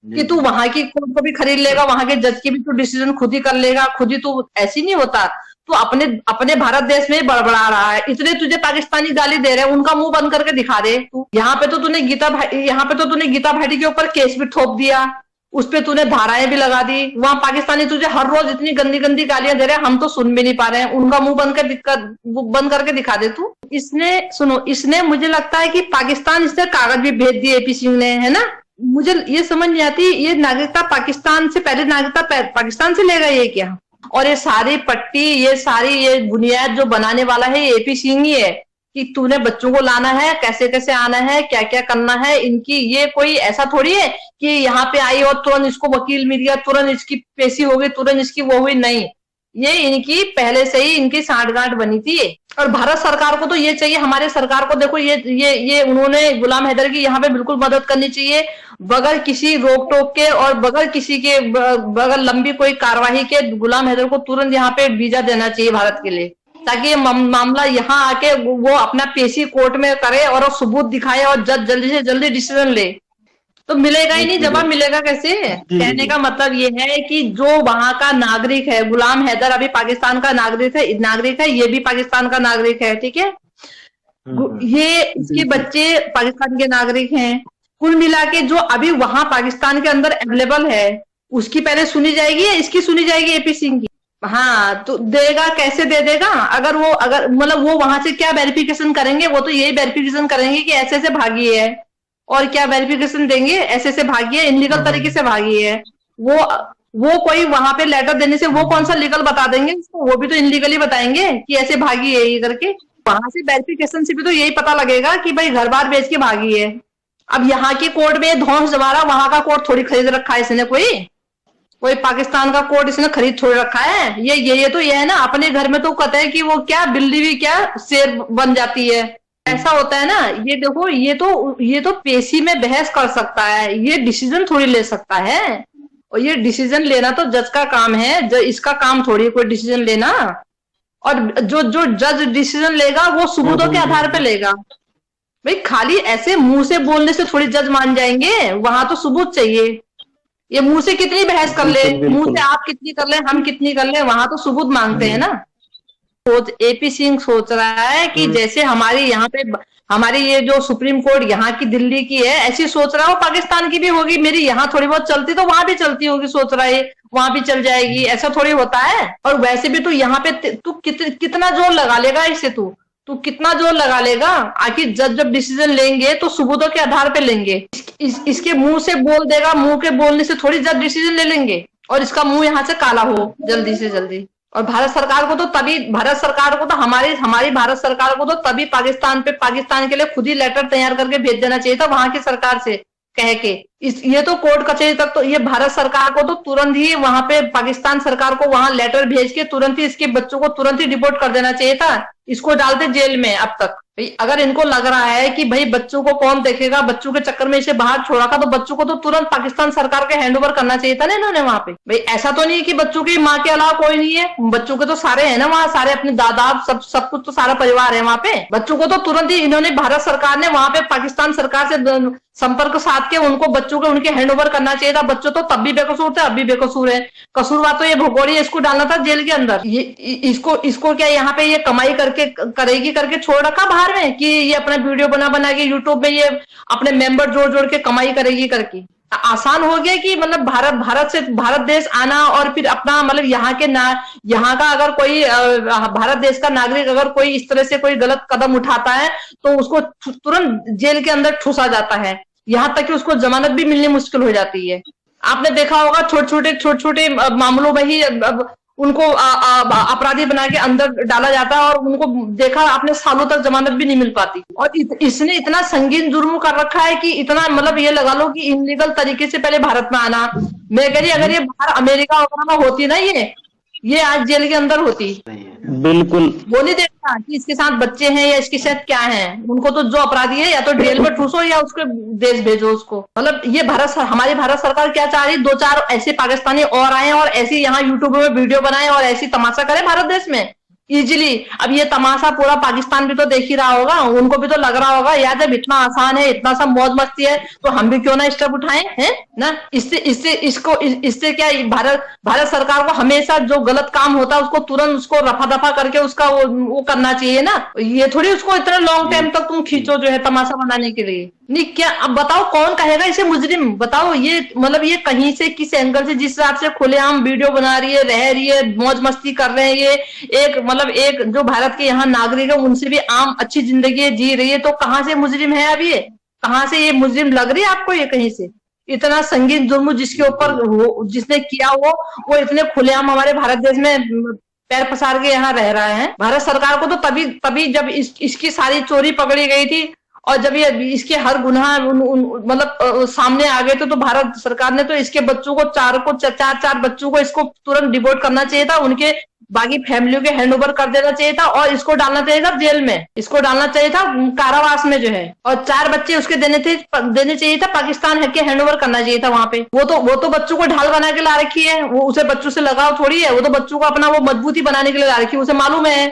कि तू वहां की कोर्ट को भी खरीद लेगा, वहां के जज की भी तू डिसीजन खुद ही कर लेगा, खुद ही तू, ऐसी नहीं होता। तू अपने अपने भारत देश में ही बड़बड़ा रहा है, इतने तुझे पाकिस्तानी गाली दे रहे हैं, उनका मुंह बंद करके दिखा दे तू। यहाँ पे तो तूने गीता भाटी के ऊपर केस भी ठोक दिया, उस पे तूने धाराएं भी लगा दी। वहां पाकिस्तानी तुझे हर रोज इतनी गंदी गंदी गालियां दे रहे हैं, हम तो सुन भी नहीं पा रहे हैं, उनका मुंह बंद करके दिखा दे तू। इसने मुझे लगता है कि पाकिस्तान, इसने कागज भी भेज दिए एपी सिंह ने, है ना। मुझे ये समझ नहीं आती, ये नागरिकता पाकिस्तान से पहले नागरिकता पाकिस्तान से लेगा ये क्या? और ये सारी पट्टी, ये बुनियाद जो बनाने वाला है ये एपी सिंह ही है, कि तूने बच्चों को लाना है, कैसे कैसे आना है, क्या क्या करना है। इनकी ये कोई ऐसा थोड़ी है कि यहाँ पे आई और तुरंत इसको वकील मिल गया, तुरंत इसकी पेशी हो गई, तुरंत इसकी वो हुई, नहीं। ये इनकी पहले से ही इनकी सांठगांठ बनी थी। और भारत सरकार को तो ये चाहिए, हमारे सरकार को देखो, ये उन्होंने गुलाम हैदर की यहाँ पे बिल्कुल मदद करनी चाहिए, बगैर किसी रोक टोक के और बगैर किसी के बगैर लंबी कोई कार्यवाही के गुलाम हैदर को तुरंत यहाँ पे वीजा देना चाहिए भारत के लिए, ताकि ये मामला यहाँ आके वो अपना पेशी कोर्ट में करे और सबूत दिखाए और जज जल्दी से जल्दी डिसीजन ले। तो मिलेगा ही नहीं, जवाब मिलेगा कैसे? कहने का मतलब ये है कि जो वहां का नागरिक है, गुलाम हैदर अभी पाकिस्तान का नागरिक है, ये भी पाकिस्तान का नागरिक है, ठीक है। ये इसके बच्चे पाकिस्तान के नागरिक हैं। कुल मिला के जो अभी वहां पाकिस्तान के अंदर अवेलेबल है, उसकी पहले सुनी जाएगी या इसकी सुनी जाएगी एपी सिंह की? हाँ, तो देगा, कैसे दे देगा? अगर मतलब वो वहां से क्या वेरिफिकेशन करेंगे? वो तो यही वेरिफिकेशन करेंगे कि ऐसे से भागी है, और क्या वेरिफिकेशन देंगे? ऐसे से भागी है, इनलीगल तरीके से भागी है। वो कोई वहां पे लेटर देने से वो कौन सा लीगल बता देंगे उसको? वो भी तो इनलीगली बताएंगे कि ऐसे भागी है ये करके। वहां से वेरिफिकेशन से भी तो यही पता लगेगा कि भाई घर बार बेच के भागी है। अब यहाँ की कोर्ट में धौंस जमा रहा, वहां का कोर्ट थोड़ी खरीद रखा है इसने, कोई पाकिस्तान का कोर्ट इसने खरीद थोड़ी रखा है। ये तो ये है ना, अपने घर में तो कहते हैं कि वो क्या बिल्ली भी क्या शेर बन जाती है, ऐसा होता है ना। ये देखो, ये तो पेशी में बहस कर सकता है, ये डिसीजन थोड़ी ले सकता है। और ये डिसीजन लेना तो जज का काम है, इसका काम थोड़ी कोई डिसीजन लेना। और जो जज डिसीजन लेगा वो सबूतों के आधार पे लेगा। भाई खाली ऐसे मुंह से बोलने से थोड़ी जज मान जाएंगे, वहां तो सबूत चाहिए। ये मुंह से कितनी बहस कर ले, मुंह से आप कितनी कर ले, हम कितनी कर ले, वहां तो सबूत मांगते हैं ना। एपी सिंह सोच रहा है कि जैसे हमारी यहाँ पे हमारी ये जो सुप्रीम कोर्ट यहाँ की दिल्ली की है, ऐसी सोच रहा हो पाकिस्तान की भी होगी, मेरी यहाँ थोड़ी बहुत चलती तो वहां भी चलती होगी, सोच रहा है वहां भी चल जाएगी, ऐसा थोड़ी होता है। और वैसे भी तू यहाँ पे तू कितना जोर लगा लेगा इसे, तू कितना जोर लगा लेगा? आखिर जज जब डिसीजन लेंगे तो सबूतों के आधार पे लेंगे। इसके मुंह से बोल देगा, मुंह के बोलने से थोड़ी जज डिसीजन ले लेंगे, और इसका मुंह यहाँ से काला हो जल्दी से जल्दी। और भारत सरकार को तो हमारी भारत सरकार को तो तभी पाकिस्तान के लिए खुद ही लेटर तैयार करके भेज देना चाहिए था वहां की सरकार से कह के। ये तो कोर्ट कचहरी तक तो, ये भारत सरकार को तो तुरंत ही वहां पे पाकिस्तान सरकार को वहां लेटर भेज के तुरंत ही इसके बच्चों को तुरंत ही डिपोर्ट कर देना चाहिए था, इसको डालते जेल में अब तक। अगर इनको लग रहा है कि भाई बच्चों को कौन देखेगा, बच्चों के चक्कर में इसे बाहर छोड़ा था, तो बच्चों को तो तुरंत पाकिस्तान सरकार के हैंड ओवर करना चाहिए था ना इन्होंने वहां पे। भाई ऐसा तो नहीं है कि बच्चों की माँ के अलावा कोई नहीं है, बच्चों के तो सारे है ना वहाँ, सारे अपने दादा सब कुछ तो सारा परिवार है वहां पे। बच्चों को तो तुरंत ही इन्होंने, भारत सरकार ने वहां पे पाकिस्तान सरकार से संपर्क साध के उनको बच्चों को उनके हैंड ओवर करना चाहिए था। बच्चों तो तब भी बेकसूर थे, अब भी बेकसूर है। कसूरवार तो ये भगोड़ी है, इसको डालना था जेल के अंदर। इसको क्या यहाँ पे ये कमाई करेगी करके छोड़ रखा बाहर में कि ये अपना वीडियो बना के यूट्यूब में ये अपने मेंबर जोड़ के कमाई करेगी करके? आसान हो गया कि मतलब भारत देश आना और फिर अपना मतलब यहाँ का अगर कोई भारत देश का नागरिक अगर कोई इस तरह से कोई गलत कदम उठाता है तो उसको तुरंत जेल के अंदर ठूसा जाता है, यहाँ तक कि उसको जमानत भी मिलनी मुश्किल हो जाती है। आपने देखा होगा छोटे छोटे मामलों में ही उनको अपराधी बना के अंदर डाला जाता है, और उनको देखा आपने सालों तक जमानत भी नहीं मिल पाती। और इसने इतना संगीन जुर्म कर रखा है कि इतना मतलब ये लगा लो कि इनलीगल तरीके से पहले भारत में आना। मैं कह रही अगर ये बाहर अमेरिका वगैरह में होती ना, ये आज जेल के अंदर होती। बिल्कुल वो नहीं देखता कि इसके साथ बच्चे हैं या इसके साथ क्या है, उनको तो जो अपराधी है या तो जेल में ठूसो या उसके देश भेजो उसको। मतलब ये हमारी भारत सरकार क्या चाह रही, 2-4 ऐसे पाकिस्तानी और आए और ऐसे यहाँ यूट्यूब में वीडियो बनाए और ऐसी तमाशा करे भारत देश में, इजीली। अब ये तमाशा पूरा पाकिस्तान भी तो देख ही रहा होगा, उनको भी तो लग रहा होगा यार जब इतना आसान है, इतना सब मौज मस्ती है, तो हम भी क्यों ना स्टेप उठाएं, हैं ना। इससे क्या, भारत सरकार को हमेशा जो गलत काम होता है उसको तुरंत उसको रफा दफा करके उसका वो करना चाहिए ना। ये थोड़ी उसको इतना लॉन्ग टाइम तक तुम खींचो जो है तमाशा बनाने के लिए। नहीं क्या, अब बताओ कौन कहेगा इसे मुजरिम, बताओ। ये मतलब ये कहीं से किस एंगल से, जिस हिसाब से खुलेआम वीडियो बना रही है, रह रही है, मौज मस्ती कर रहे हैं, ये एक मतलब एक जो भारत के यहाँ नागरिक है उनसे भी आम अच्छी जिंदगी जी रही है, तो कहाँ से मुजरिम है? अब ये कहाँ से ये मुजरिम लग रही है आपको? ये कहीं से इतना संगीन जुर्म जिसके ऊपर जिसने किया वो इतने खुलेआम हमारे भारत देश में पैर पसार के यहाँ रह रहा है। भारत सरकार को तो तभी जब इसकी सारी चोरी पकड़ी गई थी और जब ये इसके हर गुनाह मतलब सामने आ गए थे, तो भारत सरकार ने तो इसके बच्चों को चार बच्चों को इसको तुरंत डिपोर्ट करना चाहिए था, उनके बाकी फैमिलियों के हैंड ओवर कर देना चाहिए था और इसको डालना चाहिए था जेल में, इसको डालना चाहिए था कारावास में जो है, और 4 बच्चे उसके देने चाहिए था, पाकिस्तान के हैंड ओवर करना चाहिए था वहां पे। वो तो बच्चों को ढाल बना के ला रखी है, वो उसे बच्चों से लगाव थोड़ी है, वो तो बच्चों को अपना वो मजबूती बनाने के लिए ला रखी है, उसे मालूम है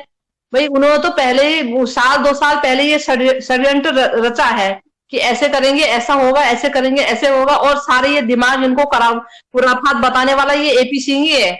भाई। उन्होंने तो पहले ही 2 साल पहले ये षड्यंत्र रचा है कि ऐसे करेंगे ऐसा होगा, ऐसे करेंगे ऐसे होगा, और सारे ये दिमाग इनको खुराफात बताने वाला ये एपी सिंह ही है,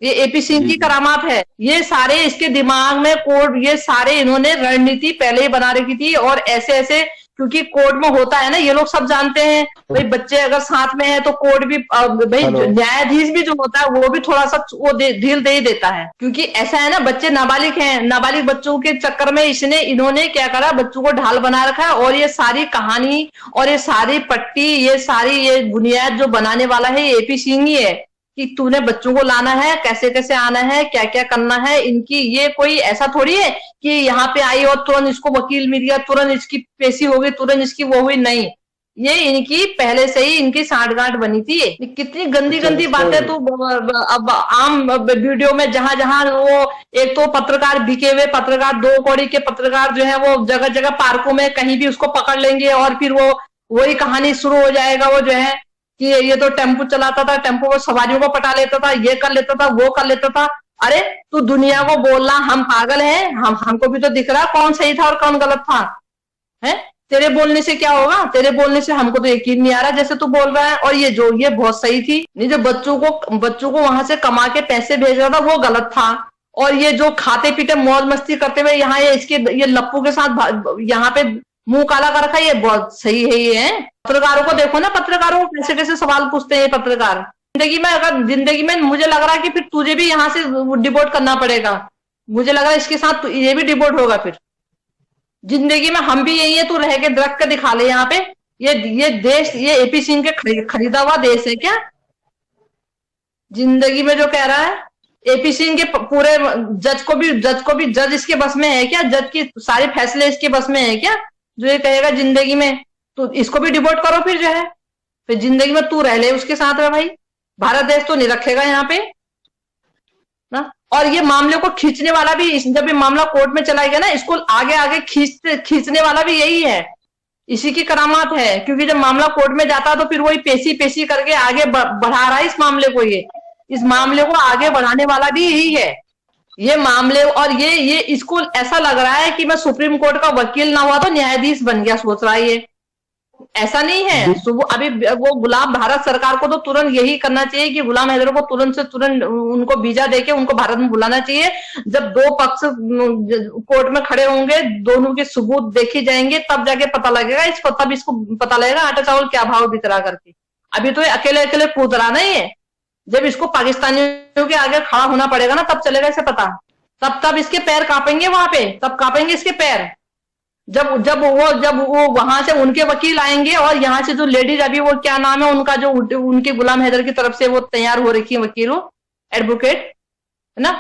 ये एपी सिंह की करामात है। ये सारे इसके दिमाग में कोड, ये सारे इन्होंने रणनीति पहले ही बना रखी थी, और ऐसे क्योंकि कोर्ट में होता है ना, ये लोग सब जानते हैं भाई, बच्चे अगर साथ में है तो कोर्ट भी भाई न्यायाधीश भी जो होता है वो भी थोड़ा सा वो ढील दे ही देता है, क्योंकि ऐसा है ना, बच्चे नाबालिग हैं, नाबालिग बच्चों के चक्कर में इन्होंने क्या करा, बच्चों को ढाल बना रखा है, और ये सारी कहानी और ये सारी पट्टी, ये बुनियाद जो बनाने वाला है ये एपी सिंह ही है, कि तूने बच्चों को लाना है, कैसे कैसे आना है, क्या क्या करना है। इनकी ये कोई ऐसा थोड़ी है कि यहाँ पे आई और तुरंत इसको वकील मिल गया, तुरंत इसकी पेशी हो गई, तुरंत इसकी वो हुई, नहीं, ये इनकी पहले से ही इनकी सांठगांठ बनी थी। कितनी गंदी गंदी बातें तो अब आम वीडियो में जहां वो एक तो पत्रकार, बिके हुए पत्रकार, 2 कौड़ी के पत्रकार जो है वो जगह जगह पार्कों में कहीं भी उसको पकड़ लेंगे, और फिर वो वही कहानी शुरू हो जाएगा, वो जो है कि ये तो टेम्पो चलाता था, टेम्पो को सवारियों को पटा लेता था, ये कर लेता था, वो कर लेता था। अरे तू दुनिया को बोल रहा हम पागल हैं, हमको भी तो दिख रहा कौन सही था और कौन गलत था, है? तेरे बोलने से क्या होगा? तेरे बोलने से हमको तो यकीन नहीं आ रहा जैसे तू बोल रहा है। और ये बहुत सही थी, नहीं जो बच्चों को वहां से कमा के पैसे भेज रहा था वो गलत था, और ये जो खाते पीते मौज मस्ती करते हुए यहाँ ये लप्पू के साथ यहाँ पे मुंह काला कर रखा है, ये बहुत सही है। ये है, पत्रकारों को देखो ना, पत्रकारों को कैसे कैसे सवाल पूछते हैं पत्रकार। जिंदगी में मुझे लग रहा है कि फिर तुझे भी यहाँ से डिपोर्ट करना पड़ेगा, मुझे लग रहा है इसके साथ ये भी डिपोर्ट होगा फिर जिंदगी में। हम भी यही है, तू रह के दरख्त के दिखा ले यहाँ पे। ये देश, ये एपी सिंह के खरीदा हुआ देश है क्या जिंदगी में? जो कह रहा है एपी सिंह के पूरे जज को भी जज इसके बस में है क्या? जज की सारे फैसले इसके बस में है क्या जो ये कहेगा जिंदगी में? तो इसको भी डिपोर्ट करो फिर जो है, फिर जिंदगी में तू रह ले उसके साथ में भाई। भारत देश तो नहीं रखेगा यहाँ पे ना। और ये मामले को खींचने वाला भी, जब ये मामला कोर्ट में चला गया ना, इसको आगे आगे खींचने वाला भी यही है, इसी की करामात है। क्योंकि जब मामला कोर्ट में जाता है तो फिर वही पेशी करके आगे बढ़ा रहा है इस मामले को। इस मामले को आगे बढ़ाने वाला भी यही है ये मामले। और ये इसको ऐसा लग रहा है कि मैं सुप्रीम कोर्ट का वकील ना हुआ तो न्यायाधीश बन गया, सोच रहा है ये। ऐसा नहीं है। अभी वो भारत सरकार को तो तुरंत यही करना चाहिए कि गुलाम हैदर को तुरंत से तुरंत उनको वीजा देके उनको भारत में बुलाना चाहिए। जब 2 पक्ष कोर्ट में खड़े होंगे, दोनों के सबूत देखे जाएंगे, तब जाके पता लगेगा इसको, तब इसको पता लगेगा आटा चावल क्या भाव बिक रहा करके। अभी तो ये अकेले कूद रहा नहीं है। जब इसको पाकिस्तानियों के आगे खड़ा होना पड़ेगा ना, तब चलेगा इसे पता। तब इसके पैर कांपेंगे वहां पे, तब कांपेंगे इसके पैर। जब वो वहां से उनके वकील आएंगे, और यहाँ से जो लेडीज, अभी वो क्या नाम है उनका, जो उनके गुलाम हैदर की तरफ से वो तैयार हो रखी है वकील, एडवोकेट है ना,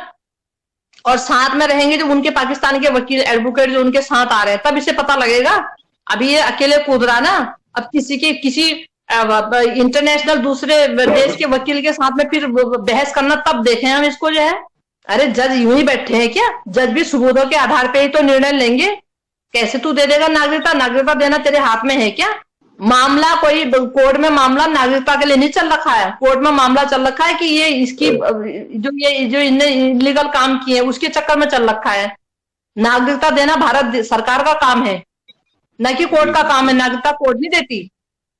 और साथ में रहेंगे जो उनके पाकिस्तान के वकील एडवोकेट जो उनके साथ आ रहे हैं, तब इसे पता लगेगा। अभी ये अकेले कूद रहा ना। अब किसी इंटरनेशनल दूसरे देश के वकील के साथ में फिर बहस करना, तब देखें हम इसको जो है। अरे जज यूं ही बैठे हैं क्या? जज भी सबूतों के आधार पे ही तो निर्णय लेंगे। कैसे तू दे देगा नागरिकता? नागरिकता देना तेरे हाथ में है क्या? मामला कोई कोर्ट में मामला नागरिकता के लिए नहीं चल रखा है। कोर्ट में मामला चल रखा है कि ये इसकी जो इनने इलीगल काम किए उसके चक्कर में चल रखा है। नागरिकता देना भारत सरकार का काम है, न कि कोर्ट का काम है। नागरिकता कोर्ट नहीं देती,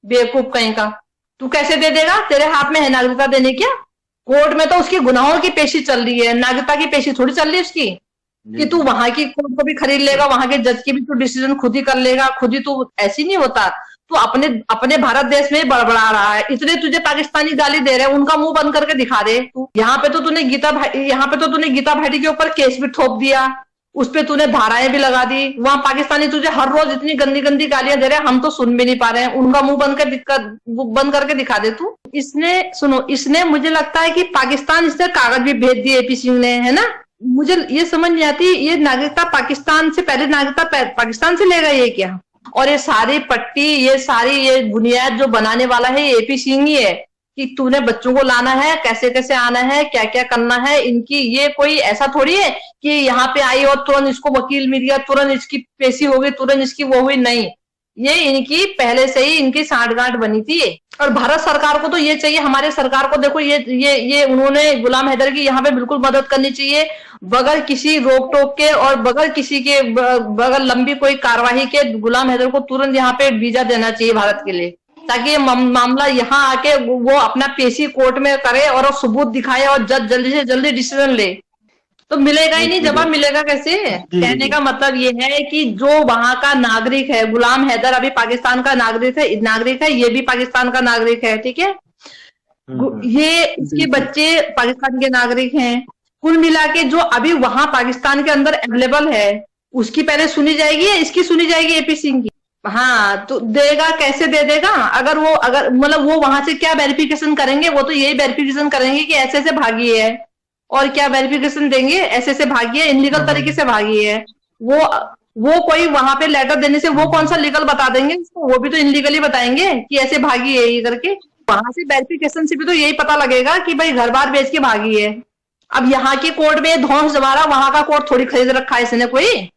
बेवकूफ कहीं का। तू कैसे दे देगा? तेरे हाथ में है नागरिकता देने क्या? कोर्ट में तो उसकी गुनाहों की पेशी चल रही है, नागरिकता की पेशी थोड़ी चल रही है उसकी कि तू वहां की कोर्ट को भी खरीद लेगा, वहां के जज की भी तू डिसीजन खुद ही कर लेगा, खुद ही। तू ऐसी नहीं होता। तू अपने अपने भारत देश में बड़बड़ा रहा है। इतने तुझे पाकिस्तानी गाली दे रहे हैं, उनका मुंह बंद करके दिखा दे तू। यहाँ पे तो तूने गीता भाटी के ऊपर केस भी ठोक दिया, उस पे तूने धाराएं भी लगा दी। वहां पाकिस्तानी तुझे हर रोज इतनी गंदी गंदी गालियां दे रहे हैं, हम तो सुन भी नहीं पा रहे हैं। उनका मुंह बंद करके दिखा दे तू। इसने मुझे लगता है कि पाकिस्तान इसने कागज भी भेज दिए एपी सिंह ने, है ना। मुझे ये समझ नहीं आती, ये नागरिकता पाकिस्तान से पहले नागरिकता पाकिस्तान से लेगा ये क्या? और ये सारी पट्टी, ये बुनियाद जो बनाने वाला है ये एपी सिंह ही है कि तूने बच्चों को लाना है, कैसे कैसे आना है, क्या क्या करना है। इनकी ये कोई ऐसा थोड़ी है कि यहाँ पे आई और तुरंत इसको वकील मिल गया, तुरंत इसकी पेशी हो गई, तुरंत इसकी वो हुई। नहीं, ये इनकी पहले से ही इनकी सांठगांठ बनी थी। और भारत सरकार को तो ये चाहिए, हमारे सरकार को देखो, ये उन्होंने गुलाम हैदर की यहाँ पे बिल्कुल मदद करनी चाहिए, बगैर किसी रोक टोक के और बगैर किसी के बगैर लंबी कोई कार्यवाही के। गुलाम हैदर को तुरंत यहाँ पे वीजा देना चाहिए भारत के लिए, ताकि ये मामला यहाँ आके वो अपना पेशी कोर्ट में करे और सबूत दिखाए और जज जल्दी से जल्दी डिसीजन ले। तो मिलेगा ही नहीं, जवाब मिलेगा कैसे? कहने का मतलब ये है कि जो वहां का नागरिक है, गुलाम हैदर अभी पाकिस्तान का नागरिक है, ये भी पाकिस्तान का नागरिक है, ठीक है। ये इसके बच्चे पाकिस्तान के नागरिक हैं। कुल मिला के जो अभी वहां पाकिस्तान के अंदर अवेलेबल है, उसकी पहले सुनी जाएगी या इसकी सुनी जाएगी एपी सिंह की? हाँ, तो देगा, कैसे दे देगा? अगर मतलब वो वहां से क्या वेरिफिकेशन करेंगे? वो तो यही वेरिफिकेशन करेंगे कि ऐसे से भागी है, और क्या वेरिफिकेशन देंगे? ऐसे से भागी है, इनलीगल तरीके से भागी है। वो कोई वहां पे लेटर देने से वो कौन सा लीगल बता देंगे उसको? वो भी तो इनलीगली बताएंगे कि ऐसे भागी है ये करके। वहां से वेरिफिकेशन से भी तो यही पता लगेगा कि भाई घर बार बेच के भागी है। अब यहाँ की कोर्ट में ध्वंस जमारा, वहां का कोर्ट थोड़ी खरीद रखा है इसने कोई।